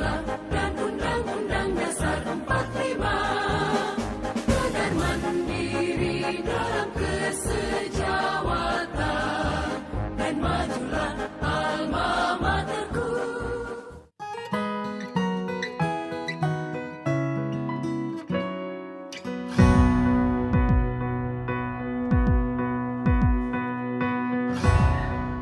Pancasila dan Undang-Undang Dasar 45. Benar mandiri dalam kesejawatan dan majulah alma materku.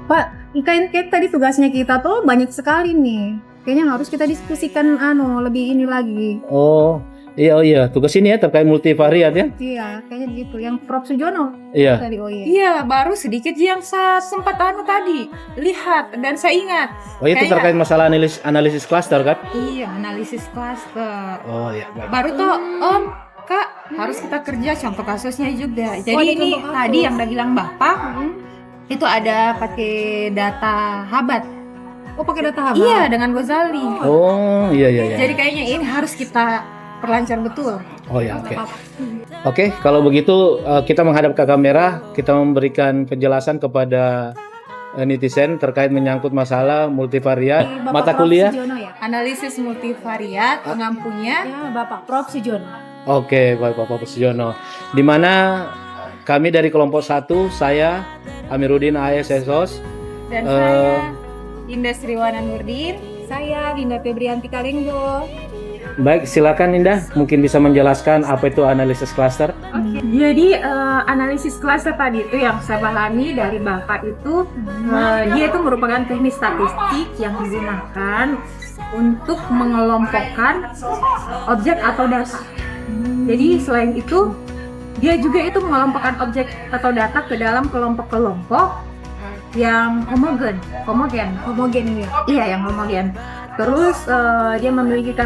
Pak, kayak tadi tugasnya kita tuh banyak sekali nih. Kayaknya harus kita diskusikan lebih ini lagi. Oh iya, tugas ini ya terkait multivariat ya. Iya, kayaknya gitu. Yang Prof Sujono Iya. tadi, oh iya. Iya, baru sedikit yang saya sempat tadi lihat dan saya ingat. Oh itu Kayaknya- terkait masalah analisis cluster kan? Iya, analisis cluster. Oh iya, baik. Baru tuh Om, Kak, harus kita kerja contoh kasusnya juga. Jadi ada ini contoh tadi kasus. yang udah bilang Bapak, itu ada pakai data Habat. Oh, pakai data Habat. Iya, dengan Ghazali. Oh iya. Jadi kayaknya ini harus kita perlancar betul. Oh ya, oke. Oke, kalau begitu kita menghadap ke kamera, kita memberikan penjelasan kepada netizen terkait menyangkut masalah multivariat Bapak mata Prof kuliah. Sujono ya? Analisis multivariat pengampunya. Ya, Bapak Prof Sujono. Oke, baik Bapak Sujono. Di mana kami dari kelompok 1, saya Amiruddin AS Esos. Dan saya Indah Sriwana Nurdin. Saya Dinda Febrianti Kalenggo. Baik, silakan Indah, mungkin bisa menjelaskan apa itu analisis cluster. Jadi analisis cluster tadi itu yang saya pahami dari Bapak itu dia itu merupakan teknik statistik yang digunakan untuk mengelompokkan objek atau data. Jadi selain itu dia juga itu mengelompokkan objek atau data ke dalam kelompok-kelompok yang homogen. Homogen ya. Iya, yang homogen. Terus dia memiliki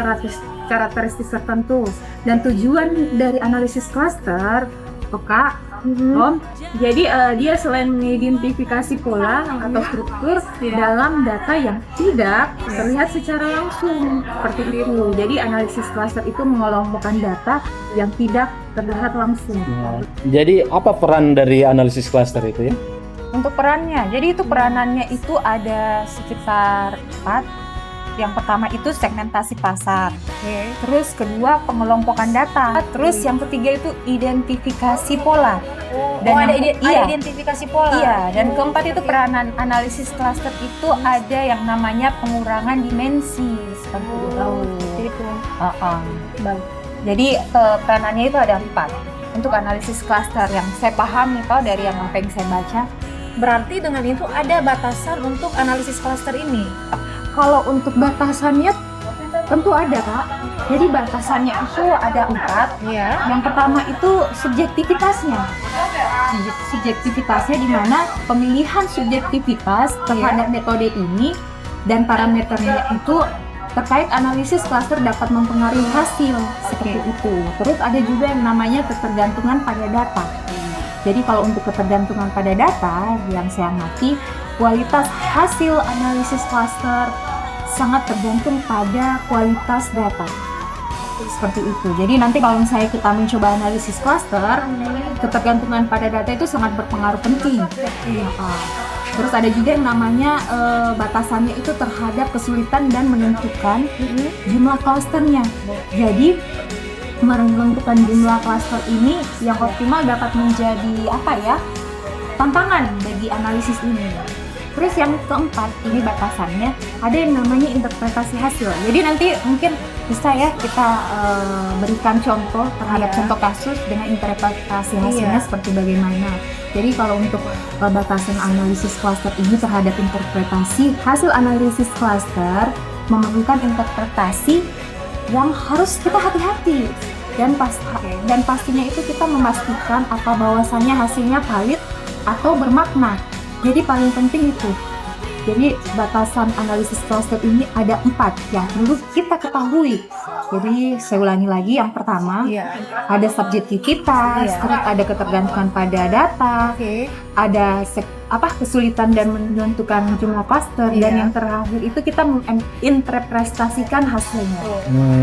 karakteristik tertentu. Dan tujuan dari analisis cluster, Kak, Om, jadi dia selain mengidentifikasi pola atau struktur dalam data yang tidak terlihat secara langsung seperti itu. Jadi analisis cluster itu mengelompokkan data yang tidak terlihat langsung. Jadi apa peran dari analisis cluster itu ya? Untuk perannya, jadi itu peranannya itu ada sekitar 4. Yang pertama itu segmentasi pasar, terus kedua pengelompokan data, terus yang ketiga itu identifikasi pola. Dan ada iya, identifikasi pola. iya, dan keempat itu peranan analisis cluster itu ada yang namanya pengurangan dimensi seperti itu. Itu. Baik. Jadi peranannya itu ada 4 untuk analisis cluster yang saya pahami kalau dari yang apa yang saya baca. Berarti dengan itu ada batasan untuk analisis cluster ini. Kalau untuk batasannya tentu ada, Kak. Jadi batasannya itu ada 4. Iya. Yang pertama itu subjektivitasnya. Subjektivitasnya di mana pemilihan subjektivitas terhadap metode ini dan parameternya itu terkait analisis cluster dapat mempengaruhi hasil seperti itu. Terus ada juga yang namanya ketergantungan pada data. Jadi kalau untuk ketergantungan pada data yang saya ngerti, kualitas hasil analisis cluster sangat tergantung pada kualitas data. Seperti itu. Jadi nanti kalau misalnya kita mencoba analisis cluster, ketergantungan pada data itu sangat berpengaruh penting. Terus ada juga yang namanya batasannya itu terhadap kesulitan dan menentukan jumlah clusternya. Jadi menentukan jumlah cluster ini yang optimal dapat menjadi tantangan bagi analisis ini. Terus yang keempat, ini batasannya ada yang namanya interpretasi hasil. Jadi nanti mungkin bisa ya kita berikan contoh terhadap contoh kasus dengan interpretasi hasilnya seperti bagaimana. Jadi kalau untuk batasan analisis cluster ini terhadap interpretasi hasil analisis cluster memerlukan interpretasi yang harus kita hati-hati dan pastinya itu kita memastikan bahwasannya hasilnya valid atau bermakna. Jadi paling penting itu. Jadi batasan analisis cluster ini ada 4 yang perlu kita ketahui. Jadi saya ulangi lagi, yang pertama ada subjektivitas, terus ada ketergantungan pada data, kesulitan dan menentukan jumlah klaster, dan yang terakhir itu kita menginterpretasikan hasilnya.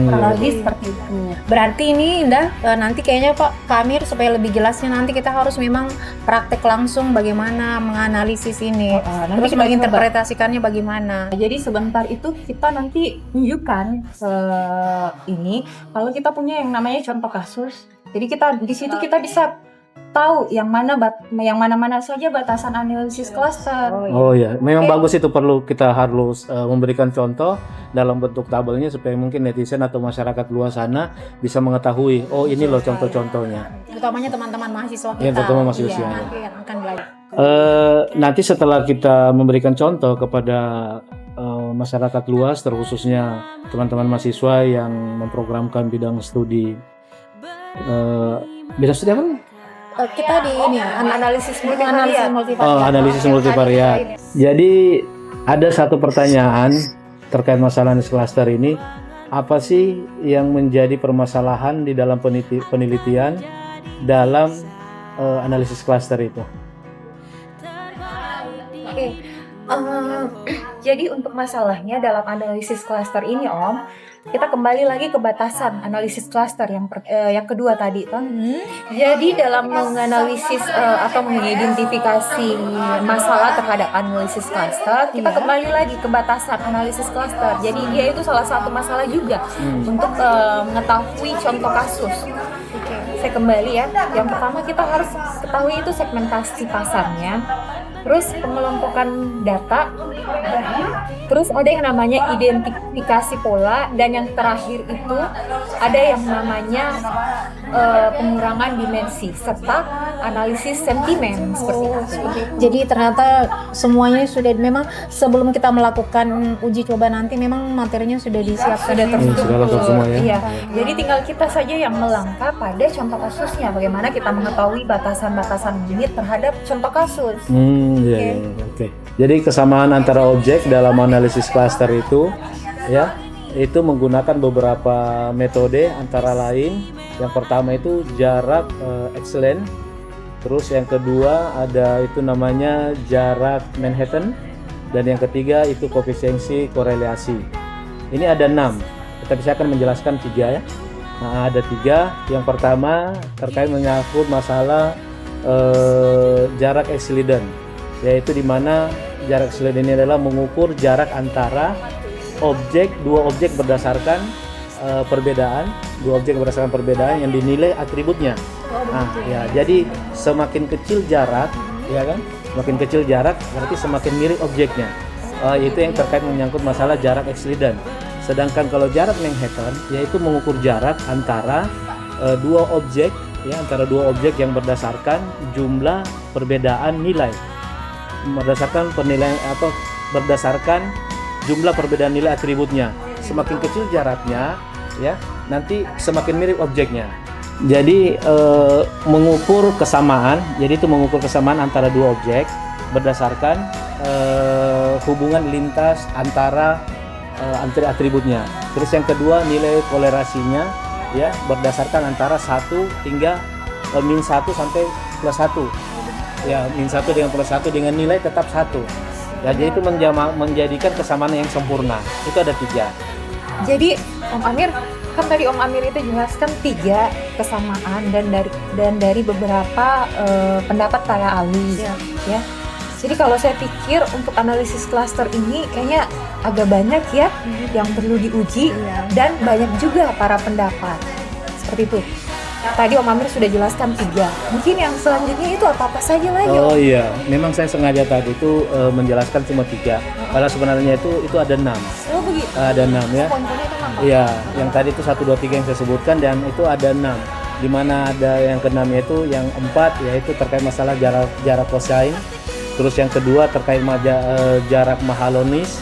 Kurang lebih seperti itu. Berarti ini Indah, nanti kayaknya Pak Kamir supaya lebih jelasnya nanti kita harus memang praktek langsung bagaimana menganalisis ini, Nanti terus kita menginterpretasikannya bagaimana. Jadi sebentar itu kita nanti tunjukkan ini kalau kita punya yang namanya contoh kasus. Jadi kita di situ kita bisa tahu yang mana saja batasan analisis klaster. Oh ya, memang bagus itu, perlu kita harus memberikan contoh dalam bentuk tabelnya supaya mungkin netizen atau masyarakat luas sana bisa mengetahui, oh ini loh contoh-contohnya. Utamanya teman-teman mahasiswa kita. Yang terutama mahasiswa. Nanti yang akan belajar. Nanti setelah kita memberikan contoh kepada masyarakat luas, terkhususnya teman-teman mahasiswa yang memprogramkan bidang studi apa? Kita di ini analisis multivariat. Oh, analisis multivariat. Jadi ada satu pertanyaan terkait masalah analisis klaster ini, apa sih yang menjadi permasalahan di dalam penelitian dalam analisis klaster itu? Jadi untuk masalahnya dalam analisis klaster ini Om, kita kembali lagi ke batasan analisis klaster yang kedua tadi kan. Jadi dalam menganalisis atau mengidentifikasi masalah terhadap analisis klaster, kita kembali lagi ke batasan analisis klaster. Jadi dia itu salah satu masalah juga untuk mengetahui contoh kasus. Saya kembali ya. Yang pertama kita harus ketahui itu segmentasi pasarnya. Terus pengelompokan data, terus ada yang namanya identifikasi pola, dan yang terakhir itu ada yang namanya pengurangan dimensi serta analisis sentimen seperti itu. Jadi ternyata semuanya sudah, memang sebelum kita melakukan uji coba nanti memang materinya sudah disiapkan, sudah Sudah lengkap semua ya. Iya. Jadi tinggal kita saja yang melangkah pada contoh kasusnya, bagaimana kita mengetahui batasan-batasan limit terhadap contoh kasus. Oke. Jadi kesamaan antara objek dalam analisis klaster itu ya, itu menggunakan beberapa metode, antara lain yang pertama itu jarak excellent, terus yang kedua ada itu namanya jarak Manhattan, dan yang ketiga itu koefisiensi korelasi. Ini ada 6, tapi saya akan menjelaskan 3 ya. Nah, ada 3. Yang pertama terkait menyangkut masalah jarak Euclidean, yaitu di mana jarak Euclidean ini adalah mengukur jarak antara dua objek berdasarkan perbedaan yang dinilai atributnya. Nah, ya, jadi semakin kecil jarak, ya kan? Semakin kecil jarak berarti semakin mirip objeknya. Itu yang terkait menyangkut masalah jarak Euclidean. Sedangkan kalau jarak Manhattan yaitu mengukur jarak antara dua objek, ya, antara dua objek yang berdasarkan jumlah perbedaan nilai. Berdasarkan jumlah perbedaan nilai atributnya. Semakin kecil jaraknya, ya, nanti semakin mirip objeknya. Jadi mengukur kesamaan, jadi itu mengukur kesamaan antara dua objek berdasarkan hubungan lintas antara atributnya. Terus yang kedua nilai kolerasinya, ya, berdasarkan antara 1 hingga -1 sampai +1. Ya, -1 dengan +1 dengan nilai tetap 1. Ya, jadi itu menjadikan kesamaan yang sempurna. Itu ada 3. Jadi Om Amir, kan tadi Om Amir itu jelaskan 3 kesamaan dan dari beberapa pendapat para ahli, ya. Jadi kalau saya pikir untuk analisis klaster ini kayaknya agak banyak ya yang perlu diuji, dan banyak juga para pendapat seperti itu. Tadi Om Amir sudah jelaskan 3. Mungkin yang selanjutnya itu apa saja lagi? Oh iya, memang saya sengaja tadi itu menjelaskan cuma 3. Kalau sebenarnya itu ada 6. Oh begitu. Ada 6 ya. Poin-poinnya itu apa? Iya, yang tadi itu 1, 2, 3 yang saya sebutkan, dan itu ada 6. Di mana ada yang ke-6 yaitu yang 4 yaitu terkait masalah jarak cosine. Terus yang kedua terkait jarak Mahalonis.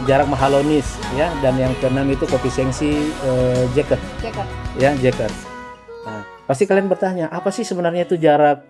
Jarak Mahalonis, ya, dan yang ke-6 itu koefisiensi Jacob. Ya, Jacob. Nah, pasti kalian bertanya, apa sih sebenarnya itu jarak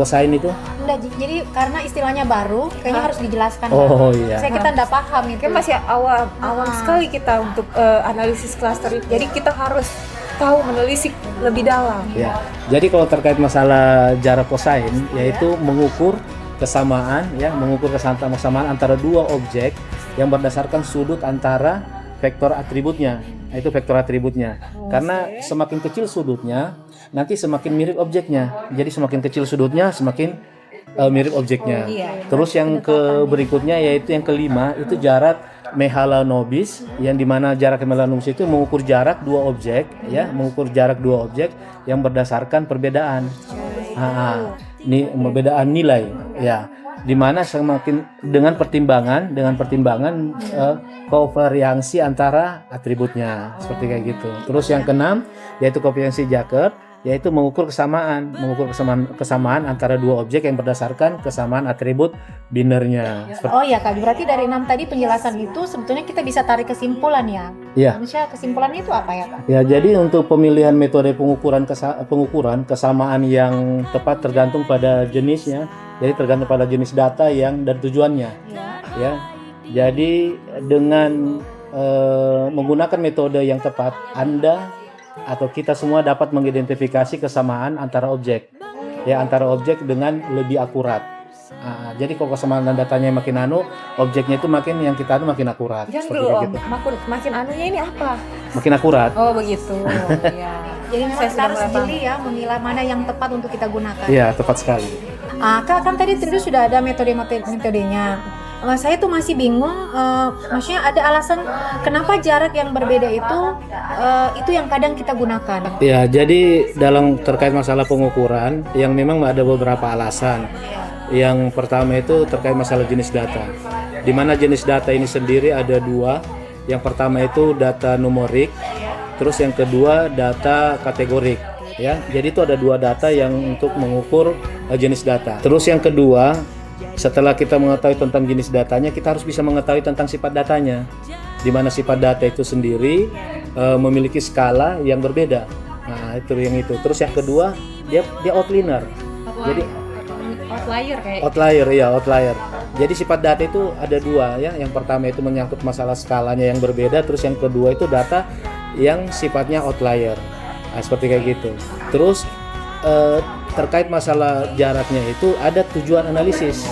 cosine itu? Enggak, jadi karena istilahnya baru, kayaknya harus dijelaskan. Oh iya. Saya kita enggak paham itu. Kan masih awal sekali kita untuk analisis klaster itu. Jadi kita harus tahu menelisik lebih dalam. Ya. Jadi kalau terkait masalah jarak kosain, yaitu mengukur kesamaan, ya, mengukur kesamaan antara dua objek yang berdasarkan sudut antara vektor atributnya. Nah, itu vektor atributnya. Karena semakin kecil sudutnya, nanti semakin mirip objeknya. Jadi semakin kecil sudutnya, semakin mirip objeknya. Terus yang berikutnya yaitu yang kelima, itu jarak Mahalanobis, yang dimana jarak Mahalanobis itu mengukur jarak dua objek, ya, mengukur jarak dua objek yang berdasarkan perbedaan. Ini perbedaan nilai, ya. Dimana semakin dengan pertimbangan kovariansi antara atributnya, seperti kayak gitu. Terus yang keenam yaitu kovariansi Jacob, yaitu mengukur kesamaan antara dua objek yang berdasarkan kesamaan atribut binernya. Oh ya Kak, berarti dari 6 tadi penjelasan itu sebetulnya kita bisa tarik kesimpulan ya. Iya. Maksudnya kesimpulannya itu apa ya Kak? Ya, jadi untuk pemilihan metode pengukuran kesamaan yang tepat tergantung pada jenisnya. Jadi tergantung pada jenis data dan tujuannya. Ya. Jadi dengan menggunakan metode yang tepat, Anda atau kita semua dapat mengidentifikasi kesamaan antara objek, ya, antara objek dengan lebih akurat. Jadi kalau kesamaan datanya makin objeknya itu yang kita makin akurat. Jangan Seperti dulu kayak Om, gitu. makin anunya ini apa? Makin akurat. Oh begitu. Ya. Jadi memang Saya kita sudah harus mulai paham. jeli ya, memilah mana yang tepat untuk kita gunakan. Iya, tepat sekali. Kak, kan tadi tentu sudah ada metodenya. Saya tuh masih bingung, maksudnya ada alasan kenapa jarak yang berbeda itu yang kadang kita gunakan. Ya, jadi dalam terkait masalah pengukuran yang memang ada beberapa alasan. Yang pertama itu terkait masalah jenis data. Di mana jenis data ini sendiri ada dua. Yang pertama itu data numerik, terus yang kedua data kategorik. Ya, jadi itu ada dua data yang untuk mengukur jenis data. Terus yang kedua, setelah kita mengetahui tentang jenis datanya, kita harus bisa mengetahui tentang sifat datanya. Di mana sifat data itu sendiri memiliki skala yang berbeda. Nah, itu yang itu. Terus yang kedua, dia outlier. Jadi outlier. Jadi sifat data itu ada dua, ya. Yang pertama itu menyangkut masalah skalanya yang berbeda, terus yang kedua itu data yang sifatnya outlier. Nah, seperti kayak gitu. Terus terkait masalah jaraknya itu ada tujuan analisis.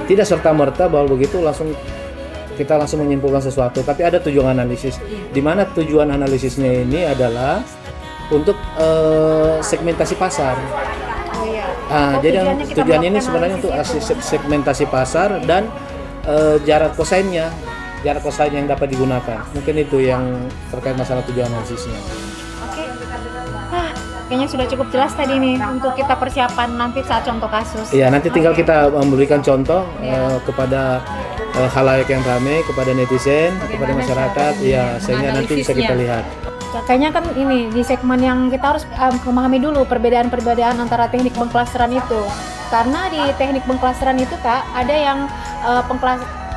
Tidak serta-merta bahwa begitu kita langsung menyimpulkan sesuatu, tapi ada tujuan analisis. Di mana tujuan analisisnya ini adalah untuk segmentasi pasar. Jadi tujuannya ini sebenarnya untuk segmentasi pasar dan jarak kosain yang dapat digunakan. Mungkin itu yang terkait masalah tujuan analisisnya. Kayaknya sudah cukup jelas tadi nih untuk kita persiapan nanti saat contoh kasus. Iya, nanti tinggal kita memberikan contoh kepada khalayak yang ramai, kepada netizen, kepada masyarakat, ya, sehingga nanti bisa kita lihat. Kayaknya kan ini di segmen yang kita harus memahami dulu perbedaan-perbedaan antara teknik pengklasteran itu. Karena di teknik pengklasteran itu Kak, ada yang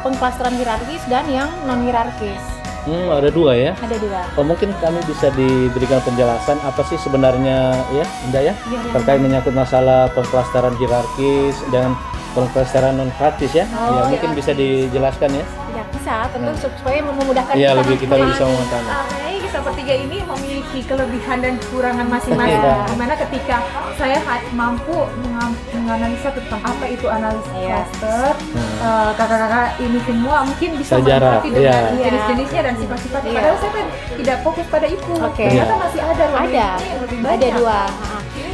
pengklasteran hierarkis dan yang non hierarkis. Ada dua ya? Ada dua. Mungkin kami bisa diberikan penjelasan apa sih sebenarnya, ya, Indah ya, terkait menyangkut masalah pengklasteran hierarkis dan pengklasteran non hierarkis ya. Mungkin bisa dijelaskan ya. Ya bisa, tentu supaya memudahkan Iya, kita lebih bisa mengetahui. Kayaknya kita bertiga ini memiliki kelebihan dan kekurangan masing-masing. Dimana ketika saya mampu menganalisa tentang apa itu analisis cluster, kakak-kakak ini semua mungkin bisa mengerti dengan jenis-jenisnya dan sifat-sifatnya. Padahal saya kan tidak fokus pada itu. Ternyata masih ada Ada dua.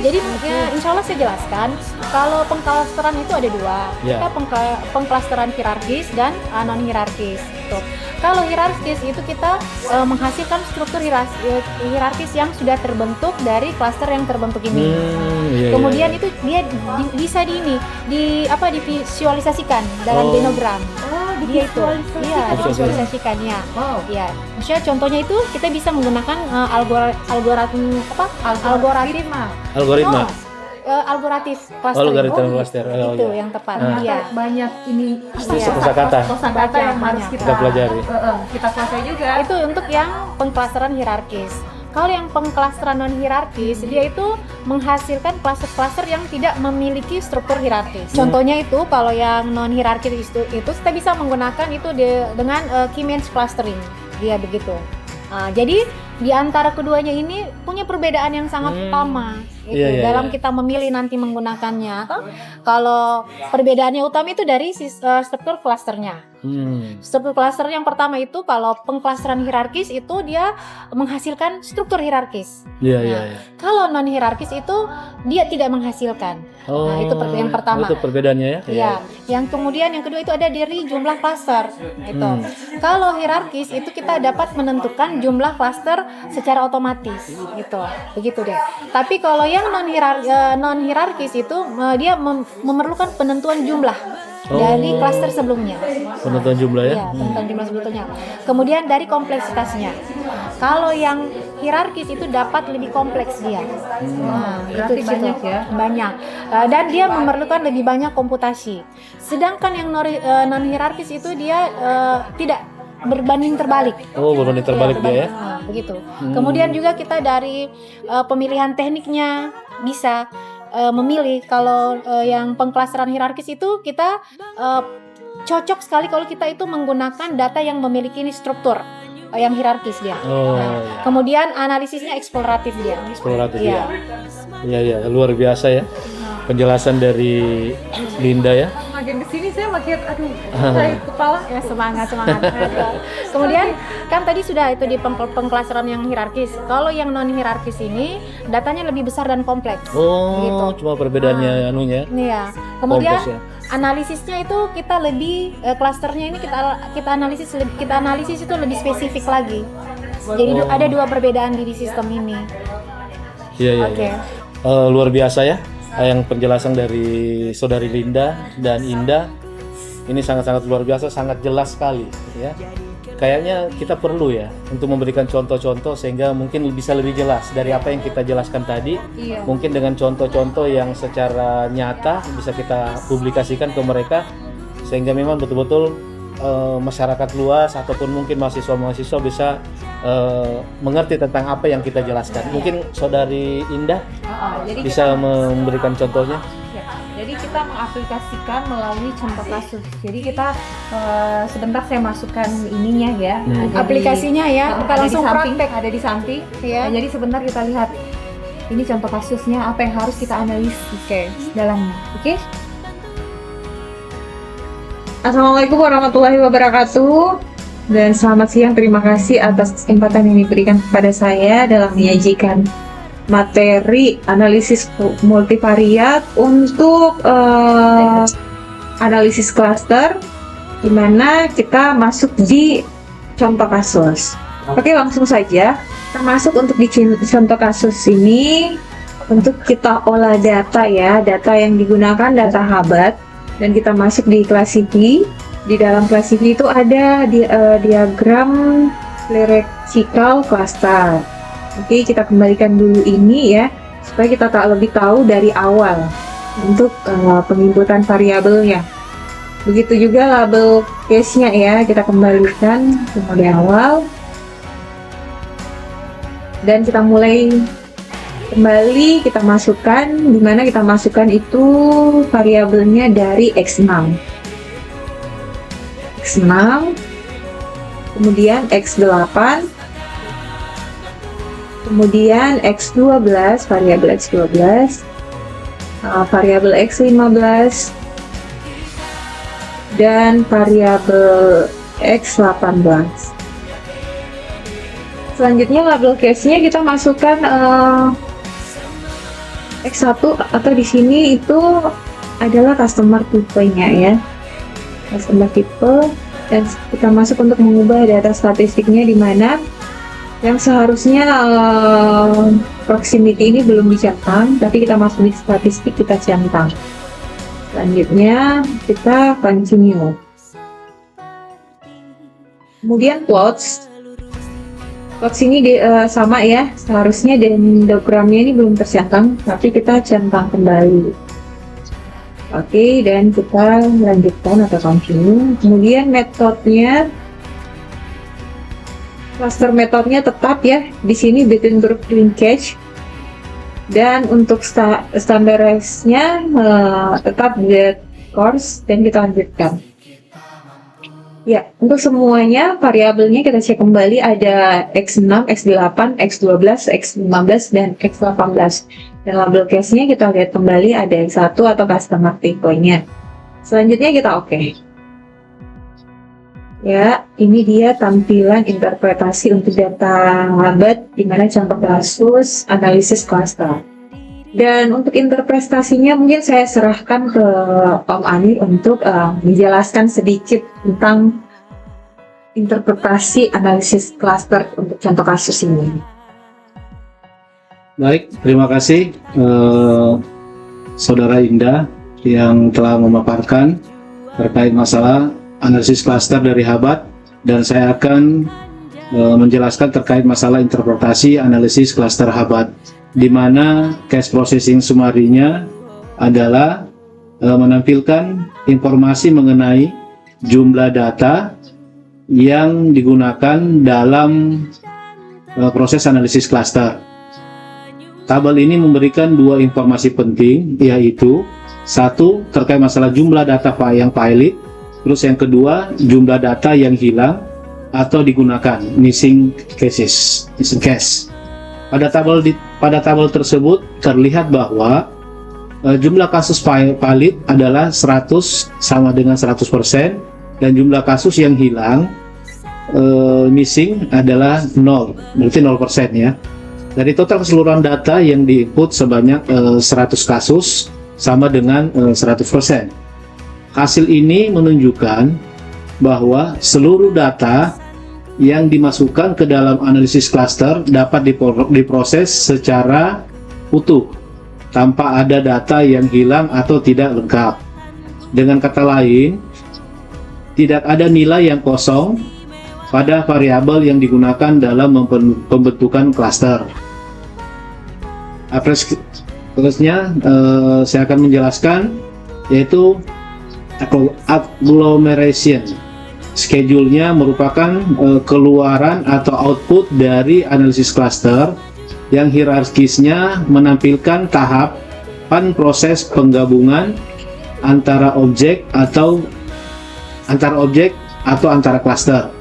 Jadi ya, insya Allah saya jelaskan kalau pengklasteran itu ada dua. Kita pengklasteran hierarkis dan non hierarkis. Kalau hierarkis itu kita menghasilkan struktur hierarkis yang sudah terbentuk dari klaster yang terbentuk ini. Kemudian itu dia bisa divisualisasikan dalam denogram. Dia itu, divisualisasikan ya. Ya, misalnya contohnya itu kita bisa menggunakan algoritma cluster. Itu yang tepat. Banyak ini kosakata yang harus kita pelajari. Kita kuasai juga. Itu untuk yang pengklasteran hierarkis. Kalau yang pengklasteran non hierarkis, dia itu menghasilkan klaster-klaster yang tidak memiliki struktur hierarkis. Contohnya itu kalau yang non hierarkis itu kita bisa menggunakan itu dengan key-means clustering. Dia begitu. Jadi di antara keduanya ini punya perbedaan yang sangat utama. Gitu. Iya, iya, Dalam iya. kita memilih nanti menggunakannya. Kalau perbedaannya utama itu dari struktur klasternya. Struktur klaster yang pertama itu kalau pengklasteran hierarkis itu dia menghasilkan struktur hierarkis. Iya, Nah, iya, iya. Kalau non hierarkis itu dia tidak menghasilkan. Nah, itu yang pertama. Itu perbedaannya ya? Iya. Yang kemudian yang kedua itu ada dari jumlah klaster. Gitu. Kalau hierarkis itu kita dapat menentukan jumlah klaster secara otomatis. Gitu. Begitu deh. Tapi kalau yang non hierarkis itu dia memerlukan penentuan jumlah dari klaster sebelumnya. Penentuan jumlah ya? Iya, penentuan jumlah sebetulnya. Kemudian dari kompleksitasnya. Kalau yang hierarkis itu dapat lebih kompleks dia. Nah, Berarti itu banyak ya? Banyak. Dan dia memerlukan lebih banyak komputasi. Sedangkan yang non hierarkis itu dia tidak berbanding terbalik. Oh, berbanding terbalik dia ya? Nah, begitu. Kemudian juga kita dari pemilihan tekniknya bisa memilih kalau yang pengklasteran hierarkis itu kita cocok sekali kalau kita itu menggunakan data yang memiliki struktur yang hierarkis dia. Oh, Nah, iya. kemudian analisisnya eksploratif dia. Eksploratif Iya. ya? Iya, iya. Luar biasa ya penjelasan dari Linda ya. Makin kesini saya makin saya kepala. Ya, semangat. Kemudian kan tadi sudah itu di pengklasteran yang hierarkis. Kalau yang non hierarkis ini datanya lebih besar dan kompleks. Oh, Gitu. cuma perbedaannya anunya. Iya. Kemudian Kompleks ya. analisisnya itu kita lebih klasternya ini kita analisis itu lebih spesifik lagi. Jadi ada dua perbedaan di sistem ini. Iya, iya. Oke. Iya. Luar biasa ya yang penjelasan dari saudari Linda dan Indah. Ini sangat-sangat luar biasa, sangat jelas sekali ya. Kayaknya kita perlu ya untuk memberikan contoh-contoh sehingga mungkin bisa lebih jelas dari apa yang kita jelaskan tadi. Iya. Mungkin dengan contoh-contoh yang secara nyata bisa kita publikasikan ke mereka sehingga memang betul-betul masyarakat luas ataupun mungkin mahasiswa-mahasiswa bisa mengerti tentang apa yang kita jelaskan. Mungkin saudari Indah Jadi bisa memberikan contohnya. Ya, jadi kita mengaplikasikan melalui contoh kasus. Jadi kita sebentar saya masukkan ininya ya. Ada di- Aplikasinya ya, kita ada langsung di samping, praktek. ada di samping. Iya. Nah, jadi sebentar kita lihat ini contoh kasusnya apa yang harus kita analisis dalamnya. Oke? Assalamualaikum warahmatullahi wabarakatuh. Dan selamat siang, terima kasih atas kesempatan yang diberikan kepada saya dalam menyajikan materi analisis multivariat untuk analisis klaster, di mana kita masuk di contoh kasus. Oke, langsung saja. Termasuk untuk di contoh kasus ini, untuk kita olah data ya, data yang digunakan data Hubbard, dan kita masuk di Classify. Di dalam Classify itu ada diagram hierarchical cluster. Oke, kita kembalikan dulu ini ya, supaya kita lebih tahu dari awal untuk penginputan variabelnya. Begitu juga label case-nya ya, kita kembalikan dari awal. Dan kita mulai kembali, kita masukkan, di mana kita masukkan itu variabelnya dari X6. X6, kemudian X8, kemudian X12, variabel X12, variabel X15, dan variabel X18. Selanjutnya label case-nya kita masukkan X1 atau di sini itu adalah customer type-nya ya. Customer type, dan kita masuk untuk mengubah data statistiknya di mana yang seharusnya proximity ini belum dicentang, tapi kita masuk di statistik, kita centang. Selanjutnya kita continue. Kemudian plots ini sama ya, seharusnya dan diagramnya ini belum tercentang, tapi kita centang kembali. Oke, dan kita lanjutkan atau continue. Kemudian metodenya, cluster metodenya tetap ya, di sini between group linkage. Dan untuk standardized-nya tetap the course, dan kita lanjutkan. Ya, untuk semuanya variabelnya kita cek kembali ada X6, X8, X12, X15, dan X18. Dan label case-nya kita lihat kembali ada X1 atau customer tipenya. Selanjutnya kita oke. Ya, ini dia tampilan interpretasi untuk data Habat di mana contoh kasus analisis cluster. Dan untuk interpretasinya mungkin saya serahkan ke Om Ani untuk menjelaskan sedikit tentang interpretasi analisis cluster untuk contoh kasus ini. Baik, terima kasih Saudara Indah yang telah memaparkan terkait masalah analisis cluster dari Habat, dan saya akan menjelaskan terkait masalah interpretasi analisis cluster Habat, di mana case processing summary-nya adalah menampilkan informasi mengenai jumlah data yang digunakan dalam proses analisis cluster. Tabel ini memberikan dua informasi penting, yaitu satu terkait masalah jumlah data yang valid, terus yang kedua jumlah data yang hilang atau digunakan, missing cases, missing case. Pada tabel tersebut terlihat bahwa jumlah kasus valid adalah 100 sama dengan 100%, dan jumlah kasus yang hilang missing adalah 0, berarti 0% ya. Dari total keseluruhan data yang diinput sebanyak 100 kasus sama dengan 100%. Hasil ini menunjukkan bahwa seluruh data yang dimasukkan ke dalam analisis cluster dapat diproses secara utuh tanpa ada data yang hilang atau tidak lengkap. Dengan kata lain, tidak ada nilai yang kosong pada variabel yang digunakan dalam pembentukan cluster. Terusnya saya akan menjelaskan, yaitu agglomeration. Schedule-nya merupakan keluaran atau output dari analisis cluster yang hierarkisnya menampilkan tahapan proses penggabungan antara objek atau antara cluster.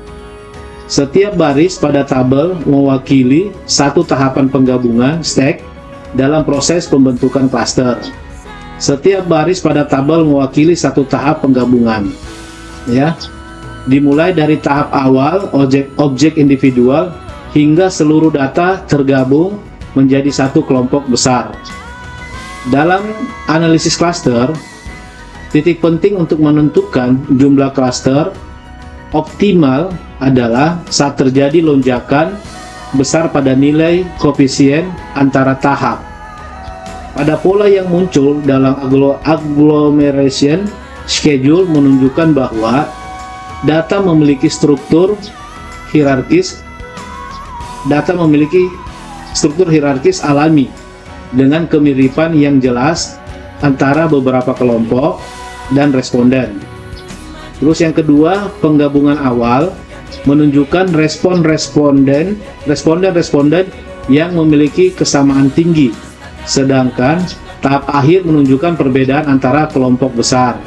Setiap baris pada tabel mewakili satu tahapan penggabungan stack dalam proses pembentukan cluster. Setiap baris pada tabel mewakili satu tahap penggabungan. Ya. Dimulai dari tahap awal objek individual hingga seluruh data tergabung menjadi satu kelompok besar. Dalam analisis cluster, titik penting untuk menentukan jumlah cluster optimal adalah saat terjadi lonjakan besar pada nilai koefisien antara tahap. Pada pola yang muncul dalam agglomeration schedule menunjukkan bahwa data memiliki struktur hierarkis alami dengan kemiripan yang jelas antara beberapa kelompok dan responden. Terus yang kedua, penggabungan awal menunjukkan responden yang memiliki kesamaan tinggi, sedangkan tahap akhir menunjukkan perbedaan antara kelompok besar.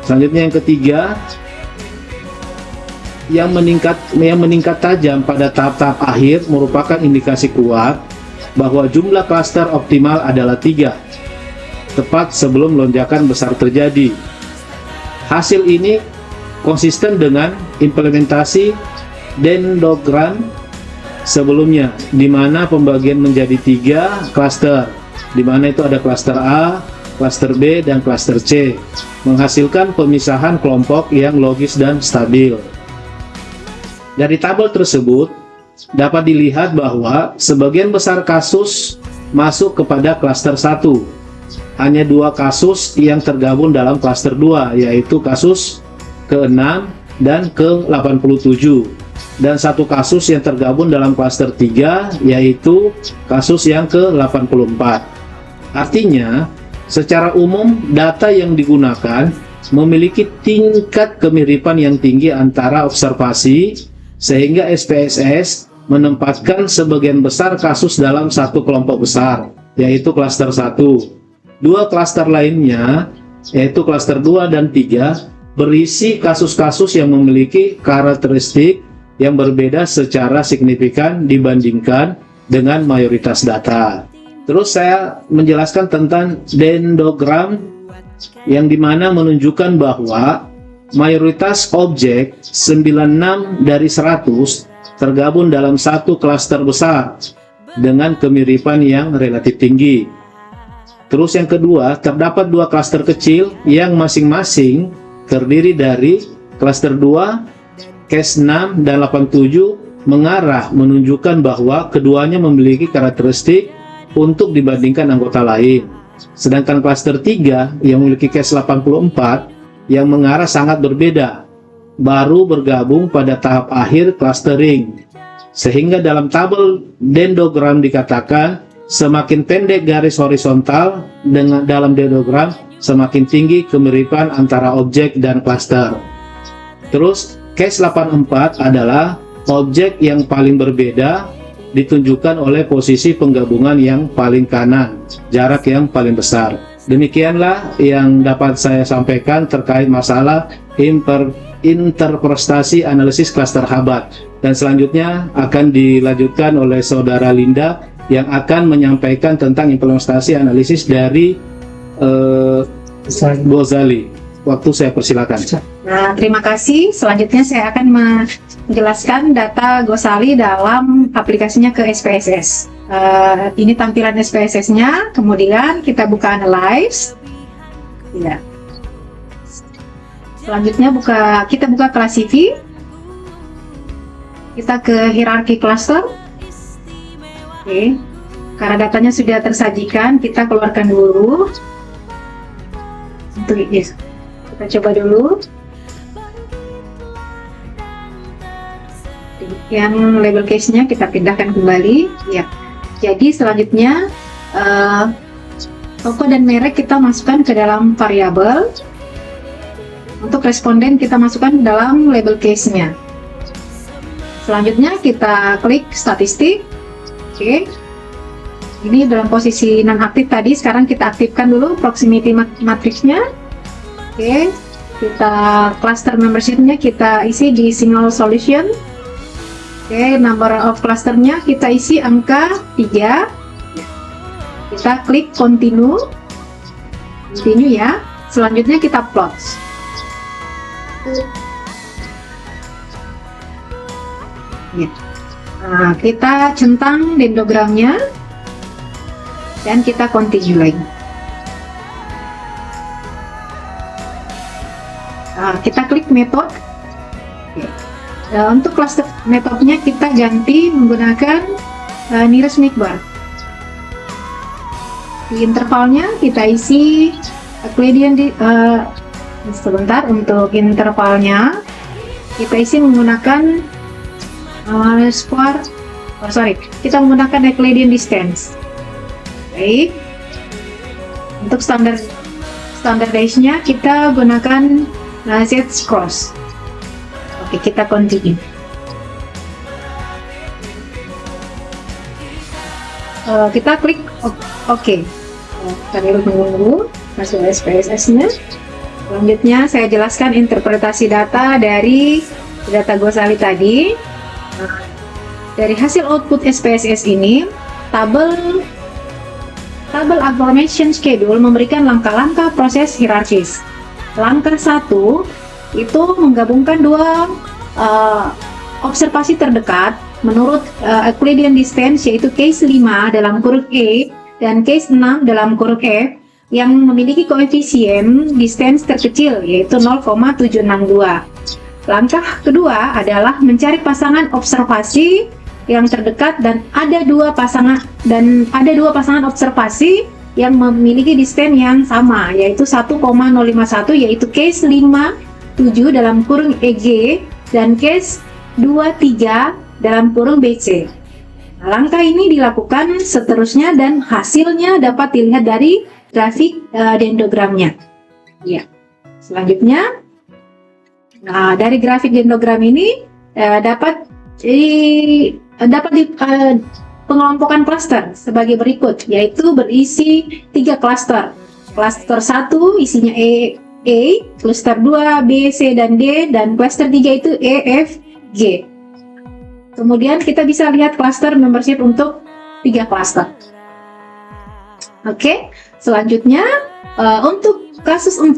Selanjutnya yang ketiga, yang meningkat tajam pada tahap-tahap akhir merupakan indikasi kuat bahwa jumlah klaster optimal adalah 3, tepat sebelum lonjakan besar terjadi. Hasil ini konsisten dengan implementasi dendrogram sebelumnya, di mana pembagian menjadi 3 klaster, di mana itu ada klaster A, klaster B, dan klaster C, menghasilkan pemisahan kelompok yang logis dan stabil. Dari tabel tersebut dapat dilihat bahwa sebagian besar kasus masuk kepada klaster 1. Hanya 2 kasus yang tergabung dalam klaster 2, yaitu kasus ke-6 dan ke-87, dan 1 kasus yang tergabung dalam klaster 3, yaitu kasus yang ke-84. Artinya, secara umum data yang digunakan memiliki tingkat kemiripan yang tinggi antara observasi, sehingga SPSS menempatkan sebagian besar kasus dalam satu kelompok besar, yaitu klaster 1. 2 klaster lainnya, yaitu klaster 2 dan 3, berisi kasus-kasus yang memiliki karakteristik yang berbeda secara signifikan dibandingkan dengan mayoritas data. Terus saya menjelaskan tentang dendrogram yang dimana menunjukkan bahwa mayoritas objek 96 dari 100 tergabung dalam satu klaster besar dengan kemiripan yang relatif tinggi. Terus yang kedua, terdapat dua klaster kecil yang masing-masing terdiri dari klaster 2, case 6 dan 87 mengarah menunjukkan bahwa keduanya memiliki karakteristik untuk dibandingkan anggota lain. Sedangkan klaster 3 yang memiliki case 84 yang mengarah sangat berbeda, baru bergabung pada tahap akhir clustering. Sehingga dalam tabel dendrogram dikatakan semakin pendek garis horizontal dengan dalam dendrogram semakin tinggi kemiripan antara objek dan klaster. Terus case 84 adalah objek yang paling berbeda ditunjukkan oleh posisi penggabungan yang paling kanan, jarak yang paling besar. Demikianlah yang dapat saya sampaikan terkait masalah interpretasi analisis klaster Hubbard. Dan selanjutnya akan dilanjutkan oleh Saudara Linda yang akan menyampaikan tentang implementasi analisis dari Ghazali. Waktu saya persilakan. Nah, terima kasih. Selanjutnya saya akan menjelaskan data Ghazali dalam aplikasinya ke SPSS. Ini tampilan SPSS-nya. Kemudian kita buka Analyze. Ya. Selanjutnya kita buka Classify. Kita ke hierarki cluster. Oke. Karena datanya sudah tersajikan, kita keluarkan dulu. Untuk ini. Kita coba dulu. Yang label case-nya kita pindahkan kembali. Ya. Jadi selanjutnya toko dan merek kita masukkan ke dalam variabel. Untuk responden kita masukkan ke dalam label case-nya. Selanjutnya kita klik statistik. Oke. Ini dalam posisi non aktif tadi, sekarang kita aktifkan dulu proximity matrix-nya. Oke. Kita cluster membership-nya kita isi di single solution. Oke, number of cluster-nya kita isi angka 3. Kita klik continue. Continue ya. Selanjutnya kita plot. Ya. Nah, kita centang dendrogramnya dan kita continue lagi. Nah, kita klik method. Oke. Untuk cluster metodenya kita ganti menggunakan nearest neighbor. Di intervalnya kita isi Euclidean sebentar. Untuk intervalnya kita isi menggunakan kita menggunakan Euclidean distance. Baik. Untuk standardized-nya kita gunakan z-cross. Oke, kita continue. Kita klik oke. Kita menunggu masuk SPSS-nya. Selanjutnya saya jelaskan interpretasi data dari data Ghazali tadi. Dari hasil output SPSS ini, tabel agglomeration schedule memberikan langkah-langkah proses hierarkis. Langkah 1 itu menggabungkan dua observasi terdekat menurut Euclidean distance, yaitu case 5 dalam kurung E dan case 6 dalam kurung F yang memiliki koefisien distance terkecil, yaitu 0,762. Langkah kedua adalah mencari pasangan observasi yang terdekat dan ada dua pasangan observasi yang memiliki distance yang sama, yaitu 1,051, yaitu case 5,7 dalam kurung EG dan case 23 dalam kurung BC. Nah, langkah ini dilakukan seterusnya dan hasilnya dapat dilihat dari grafik dendrogramnya. Ya. Selanjutnya, nah, dari grafik dendrogram ini dapat pengelompokan klaster sebagai berikut, yaitu berisi 3 klaster. Klaster 1 isinya A, klaster 2 B, C, dan D, dan klaster 3 itu E, F, G. Kemudian kita bisa lihat klaster membership untuk 3 klaster. Oke, selanjutnya untuk kasus 4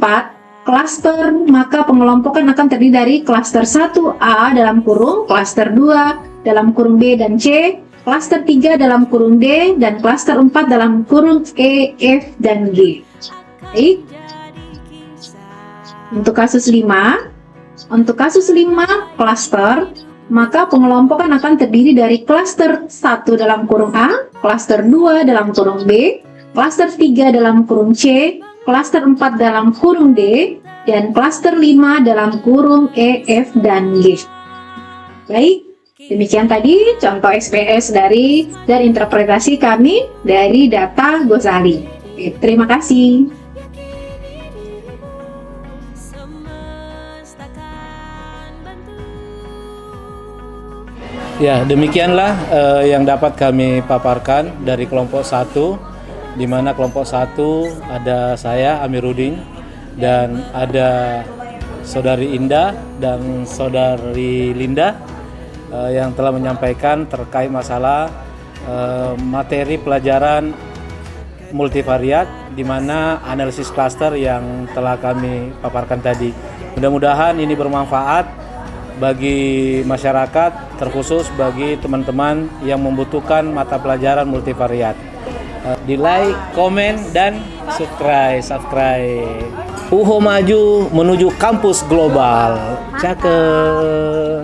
klaster, maka pengelompokan akan terdiri dari klaster 1A dalam kurung, klaster 2 dalam kurung B dan C, klaster 3 dalam kurung D, dan klaster 4 dalam kurung E, F, dan G. Baik. Untuk kasus 5 klaster, maka pengelompokan akan terdiri dari klaster 1 dalam kurung A, klaster 2 dalam kurung B, klaster 3 dalam kurung C, klaster 4 dalam kurung D, dan klaster 5 dalam kurung E, F, dan G. Baik, demikian tadi contoh SPS dan interpretasi kami dari data Ghazali. Oke, terima kasih. Ya, demikianlah yang dapat kami paparkan dari kelompok 1, di mana kelompok 1 ada saya Amiruddin dan ada Saudari Indah dan Saudari Linda yang telah menyampaikan terkait masalah materi pelajaran multivariat, di mana analisis klaster yang telah kami paparkan tadi. Mudah-mudahan ini bermanfaat bagi masyarakat, terkhusus bagi teman-teman yang membutuhkan mata pelajaran multivariat. Di like, komen, dan subscribe. UHO maju menuju kampus global. Cakep.